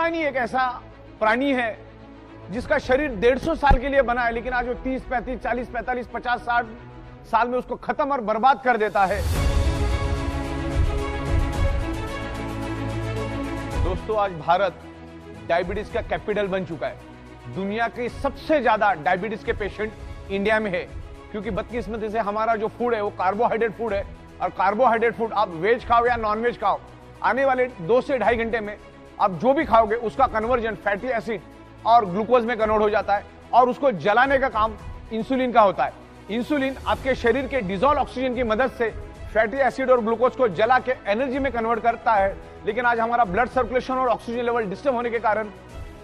प्राणी एक ऐसा प्राणी है जिसका शरीर 150 साल के लिए बना है, लेकिन आज वो 30, 35, 40, 45, 50, 60 साल में उसको खत्म और बर्बाद कर देता है। दोस्तों, आज भारत डायबिटीज का कैपिटल बन चुका है। दुनिया के सबसे ज्यादा डायबिटीज के पेशेंट इंडिया में है, क्योंकि बदकिस्मती से हमारा जो फूड है वो कार्बोहाइड्रेट फूड है, और कार्बोहाइड्रेट फूड आप वेज खाओ या नॉन वेज खाओ, आने वाले 2 से ढाई घंटे में आप जो भी खाओगे उसका कन्वर्जन फैटी एसिड और ग्लूकोज में कन्वर्ट हो जाता है, और उसको जलाने का काम इंसुलिन का होता है। इंसुलिन आपके शरीर के डिजोल्व ऑक्सीजन की मदद से फैटी एसिड और ग्लूकोज को जला के एनर्जी में कन्वर्ट करता है, लेकिन आज हमारा ब्लड सर्कुलेशन और ऑक्सीजन लेवल डिस्टर्ब होने के कारण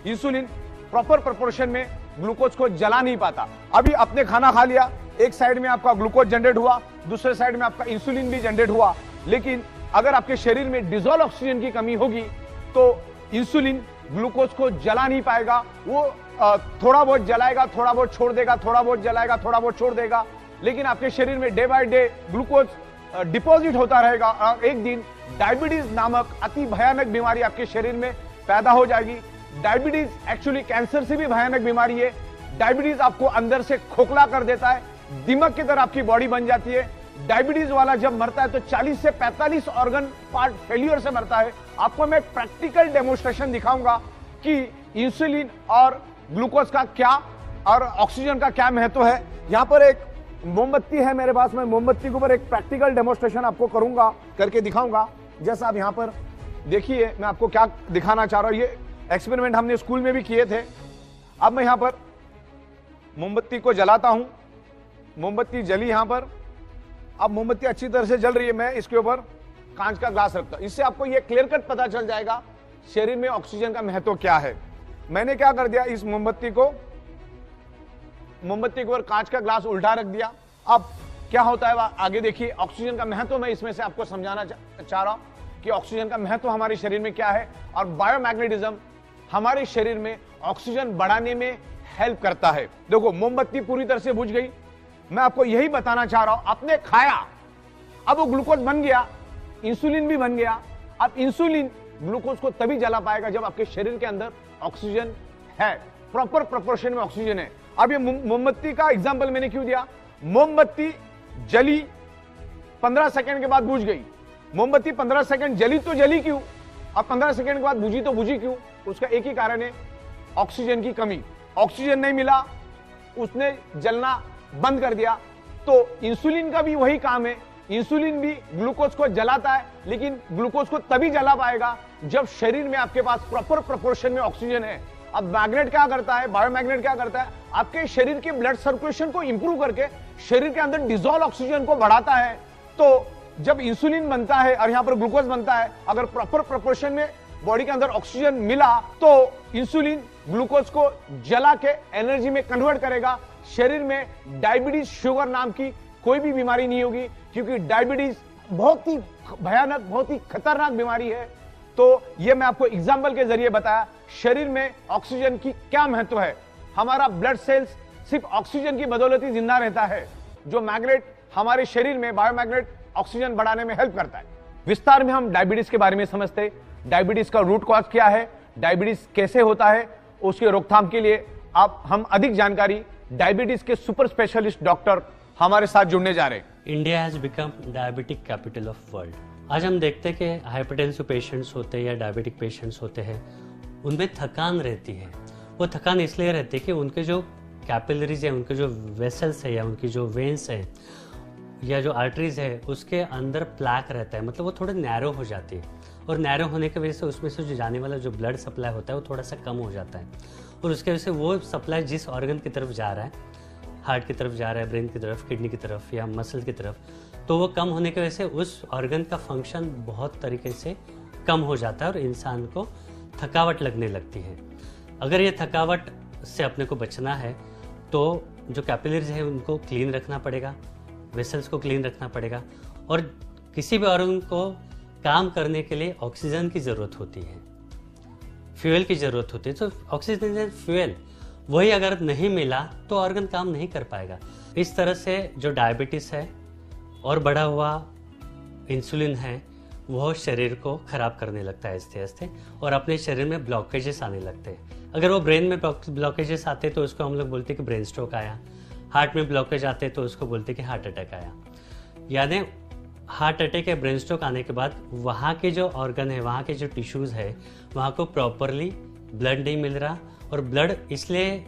इंसुलिन प्रॉपर प्रोपोर्शन में ग्लूकोज को जला नहीं पाता। अभी आपने खाना खा लिया, एक साइड में आपका ग्लूकोज जनरेट हुआ, दूसरे साइड में आपका इंसुलिन भी जनरेट हुआ, लेकिन अगर आपके शरीर में डिजोल्व ऑक्सीजन की कमी होगी तो इंसुलिन ग्लूकोज को जला नहीं पाएगा। वो थोड़ा बहुत जलाएगा, थोड़ा बहुत छोड़ देगा, थोड़ा बहुत जलाएगा, थोड़ा बहुत छोड़ देगा, लेकिन आपके शरीर में day by day glucose deposit होता रहेगा, और एक दिन डायबिटीज नामक अति भयानक बीमारी आपके शरीर में पैदा हो जाएगी। डायबिटीज एक्चुअली कैंसर से भी भयानक बीमारी है। डायबिटीज आपको अंदर से खोखला कर देता है, दिमाग की तरह आपकी बॉडी बन जाती है। डायबिटीज वाला जब मरता है तो 40 से 45 ऑर्गन पार्ट फेलियर से मरता है। आपको मैं प्रैक्टिकल डेमोन्स्ट्रेशन दिखाऊंगा कि इंसुलिन और ग्लूकोज का क्या और ऑक्सीजन का क्या महत्व है। यहाँ पर एक मोमबत्ती है मेरे पास, मैं मोमबत्ती के ऊपर एक प्रैक्टिकल डेमोन्स्ट्रेशन आपको करूंगा, करके दिखाऊंगा। जैसा आप यहाँ पर देखिए, मैं आपको क्या दिखाना चाह रहा हूँ। ये एक्सपेरिमेंट हमने स्कूल में भी किए थे। अब मैं यहाँ पर मोमबत्ती को जलाता हूं, मोमबत्ती जली यहाँ पर। अब मोमबत्ती अच्छी तरह से जल रही है, मैं इसके ऊपर कांच का ग्लास रखता हूं। इससे आपको ये क्लियर कट पता चल जाएगा शरीर में ऑक्सीजन का महत्व क्या है। मैंने क्या कर दिया, इस मोमबत्ती के ऊपर कांच का ग्लास उल्टा रख दिया। अब क्या होता है आगे देखिए। ऑक्सीजन का महत्व मैं इसमें से आपको समझाना चाह रहा हूं कि ऑक्सीजन का महत्व हमारे शरीर में क्या है, और बायोमैग्नेटिज्म हमारे शरीर में ऑक्सीजन बढ़ाने में हेल्प करता है। देखो, मोमबत्ती पूरी तरह से बुझ गई। मैं आपको यही बताना चाह रहा हूं, आपने खाया, अब वो ग्लूकोज बन गया, इंसुलिन भी बन गया। अब इंसुलिन ग्लूकोज को तभी जला पाएगा जब आपके शरीर के अंदर ऑक्सीजन है, प्रॉपर प्रोपोर्शन में ऑक्सीजन है। अब ये मोमबत्ती का एग्जांपल मैंने क्यों दिया, मोमबत्ती जली 15 सेकंड के बाद बुझ गई। मोमबत्ती 15 सेकंड जली तो जली क्यों, अब 15 सेकंड के बाद बुझी तो बुझी क्यों? उसका एक ही कारण है, ऑक्सीजन की कमी। ऑक्सीजन नहीं मिला, उसने जलना बंद कर दिया। तो इंसुलिन का भी वही काम है, इंसुलिन भी ग्लूकोज को जलाता है, लेकिन ग्लूकोज को तभी जला पाएगा जब शरीर में आपके पास प्रॉपर प्रोपोर्शन में ऑक्सीजन है। अब मैग्नेट क्या करता है, बायोमैग्नेट क्या करता है, आपके शरीर के ब्लड सर्कुलेशन को इंप्रूव करके शरीर के अंदर डिसॉल्व ऑक्सीजन को बढ़ाता है। तो जब इंसुलिन बनता है और यहां पर ग्लूकोज बनता है, अगर प्रॉपर प्रोपोर्शन में बॉडी के अंदर ऑक्सीजन मिला तो इंसुलिन ग्लूकोज को जला के एनर्जी में कन्वर्ट करेगा। शरीर में डायबिटीज शुगर नाम की कोई भी बीमारी नहीं होगी, क्योंकि डायबिटीज बहुत ही भयानक, बहुत ही खतरनाक बीमारी है। तो ये मैं आपको एग्जाम्पल के जरिए बताया शरीर में ऑक्सीजन की क्या महत्व है। हमारा ब्लड सेल्स सिर्फ ऑक्सीजन की बदौलत ही जिंदा रहता है। जो मैग्नेट हमारे शरीर में, बायोमैग्नेट ऑक्सीजन बढ़ाने में हेल्प करता है। विस्तार में हम डायबिटीज के बारे में समझते, डायबिटीज का रूट कॉज क्या है, डायबिटीज कैसे होता है, उसके रोकथाम के लिए हम अधिक जानकारी डायबिटीज के सुपर स्पेशलिस्ट डॉक्टर हमारे साथ जुड़ने जा रहे हैं। India has become diabetic capital of world. आज हम देखते हैं कि हाइपरटेंसिव पेशेंट्स होते हैं या डायबिटिक पेशेंट्स होते हैं, उनमें थकान रहती है। वो थकान इसलिए रहती है कि उनके जो कैपिलरीज है, उनके जो वेसल्स है या उनकी जो वेन्स है या जो आर्टरीज है, उसके अंदर प्लैक रहता है, मतलब वो थोड़ा नैरो हो जाती है, और नैरो होने की वजह से उसमें से जो जाने वाला जो ब्लड सप्लाई होता है वो थोड़ा सा कम हो जाता है, और उसके वजह से वो सप्लाई जिस ऑर्गन की तरफ जा रहा है, हार्ट की तरफ जा रहा है, ब्रेन की तरफ, किडनी की तरफ या मसल की तरफ, तो वो कम होने की वजह से उस ऑर्गन का फंक्शन बहुत तरीके से कम हो जाता है और इंसान को थकावट लगने लगती है। अगर ये थकावट से अपने को बचना है तो जो कैपिलरीज है उनको क्लीन रखना पड़ेगा, वेसल्स को क्लीन रखना पड़ेगा, और किसी भी ऑर्गन को काम करने के लिए ऑक्सीजन की ज़रूरत होती है, फ्यूल की ज़रूरत होती है। तो ऑक्सीजन फ्यूल वही अगर नहीं मिला तो ऑर्गन काम नहीं कर पाएगा। इस तरह से जो डायबिटीज़ है और बढ़ा हुआ इंसुलिन है वो शरीर को खराब करने लगता है आहिस्ते आहिस्ते, और अपने शरीर में ब्लॉकेजेस आने लगते हैं। अगर वो ब्रेन में ब्लॉकेजेस आते तो उसको हम लोग बोलते हैं कि ब्रेन स्ट्रोक आया। हार्ट में ब्लॉकेज आते तो उसको बोलते हैं कि हार्ट अटैक आया। यानी हार्ट अटैक या ब्रेन स्ट्रोक आने के बाद वहाँ के जो ऑर्गन है, वहाँ के जो टिश्यूज़ है, वहाँ को प्रॉपरली ब्लड नहीं मिल रहा, और ब्लड इसलिए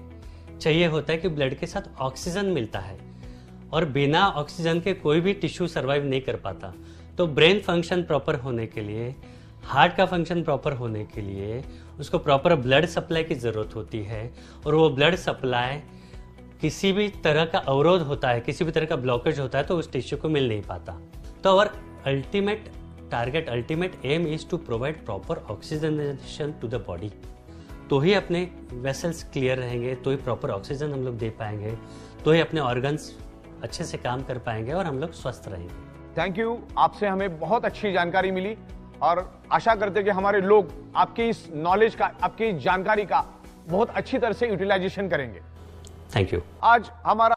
चाहिए होता है कि ब्लड के साथ ऑक्सीजन मिलता है, और बिना ऑक्सीजन के कोई भी टिश्यू सर्वाइव नहीं कर पाता। तो ब्रेन फंक्शन प्रॉपर होने के लिए, हार्ट का फंक्शन प्रॉपर होने के लिए उसको प्रॉपर ब्लड सप्लाई की ज़रूरत होती है, और वो ब्लड सप्लाई किसी भी तरह का अवरोध होता है, किसी भी तरह का ब्लॉकेज होता है तो उस टिश्यू को मिल नहीं पाता। तो और ultimate target, ultimate aim is to provide proper oxygenation to the body. तो ही अपने वेसल्स क्लियर रहेंगे, तो ही प्रॉपर ऑक्सीजन हम लोग दे पाएंगे, तो ही अपने ऑर्गन्स अच्छे से काम कर पाएंगे और हम लोग स्वस्थ रहेंगे। थैंक यू, आपसे हमें बहुत अच्छी जानकारी मिली, और आशा करते हैं कि हमारे लोग आपकी इस नॉलेज का, आपकी इस जानकारी का बहुत अच्छी तरह से यूटिलाइजेशन करेंगे। Thank you. आज हमारा